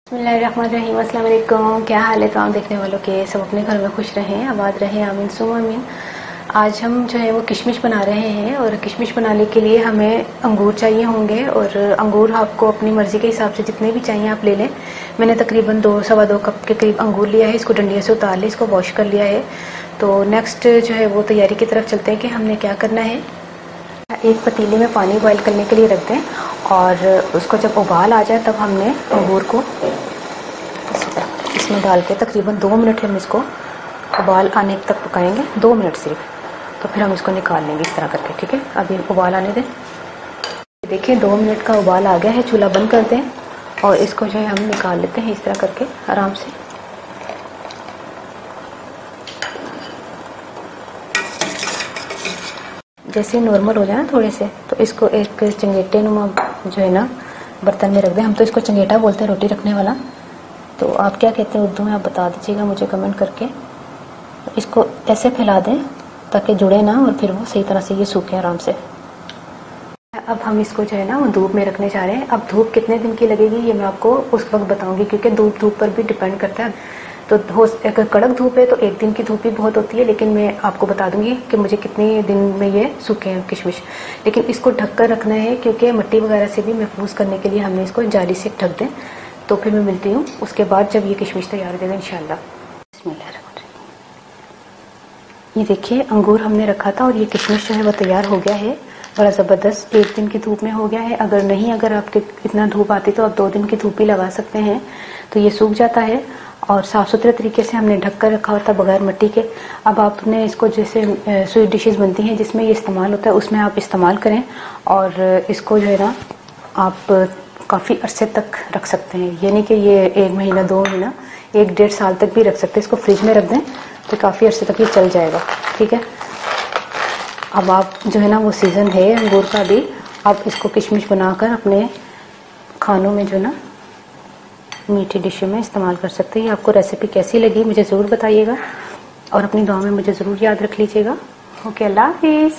बिस्मिल्लाहिर्रहमानिर्रहीम। अस्सलाम वालेकुम। क्या हाल है तमाम देखने वालों के? सब अपने घर में खुश रहें, आबाद रहें, आमीन सुम आमीन। आज हम जो है वो किशमिश बना रहे हैं और किशमिश बनाने के लिए हमें अंगूर चाहिए होंगे और अंगूर आपको अपनी मर्ज़ी के हिसाब से जितने भी चाहिए आप ले लें। मैंने तकरीबन 2-2.25 कप के करीब अंगूर लिया है। इसको डंडियों से उतार लिया, इसको वॉश कर लिया है। तो नेक्स्ट जो है वो तैयारी की तरफ चलते हैं कि हमने क्या करना है। एक पतीले में पानी बॉयल करने के लिए रख दें और उसको जब उबाल आ जाए तब हमने अंगूर को इसमें डाल के तकरीबन 2 मिनट हम इसको उबाल आने तक पकाएंगे, 2 मिनट सिर्फ। तो फिर हम इसको निकाल लेंगे इस तरह करके, ठीक है। अभी उबाल आने दें। देखिए 2 मिनट का उबाल आ गया है। चूल्हा बंद कर दें और इसको जो है हम निकाल लेते हैं इस तरह करके आराम से। जैसे नॉर्मल हो जाए ना थोड़े से, तो इसको एक चंगेटे नुमा जो है ना बर्तन में रख दें। हम तो इसको चंगेटा बोलते हैं, रोटी रखने वाला। तो आप क्या कहते हैं उर्दू में, आप बता दीजिएगा मुझे कमेंट करके। इसको ऐसे फैला दें ताकि जुड़े ना और फिर वो सही तरह से ये सूखे आराम से। अब हम इसको जो है ना वो धूप में रखने जा रहे हैं। अब धूप कितने दिन की लगेगी ये मैं आपको उस वक्त बताऊंगी, क्योंकि धूप पर भी डिपेंड करता है। तो अगर कड़क धूप है तो 1 दिन की धूप भी बहुत होती है, लेकिन मैं आपको बता दूंगी कि मुझे कितने दिन में ये सूखे हैं किशमिश। लेकिन इसको ढक कर रखना है क्योंकि मिट्टी वगैरह से भी महफूज करने के लिए हमने इसको जाली से ढक दें। तो फिर मैं मिलती हूँ उसके बाद जब ये किशमिश तैयार हो जाएगा इंशाल्लाह। ये देखिए अंगूर हमने रखा था और ये किशमिश जो है वो तैयार हो गया है। बड़ा ज़बरदस्त 1 दिन की धूप में हो गया है। अगर आपके इतना धूप आती तो आप 2 दिन की धूप भी लगा सकते हैं। तो ये सूख जाता है और साफ़ सुथरे तरीके से हमने ढक कर रखा होता बगैर मिट्टी के। अब आपने इसको जैसे स्वीट डिशेस बनती हैं जिसमें ये इस्तेमाल होता है उसमें आप इस्तेमाल करें और इसको जो है ना आप काफ़ी अरसे तक रख सकते हैं। यानी कि ये 1 महीना 2 महीना 1-1.5 साल तक भी रख सकते हैं। इसको फ्रिज में रख दें तो काफ़ी अरसे तक ये चल जाएगा, ठीक है। अब आप जो है ना वो सीज़न है अंगूर का भी, आप इसको किशमिश बनाकर अपने खानों में जो ना मीठी डिशों में इस्तेमाल कर सकते हैं। आपको रेसिपी कैसी लगी मुझे ज़रूर बताइएगा और अपनी दुआ में मुझे ज़रूर याद रख लीजिएगा। ओके, अल्लाह हाफिज़।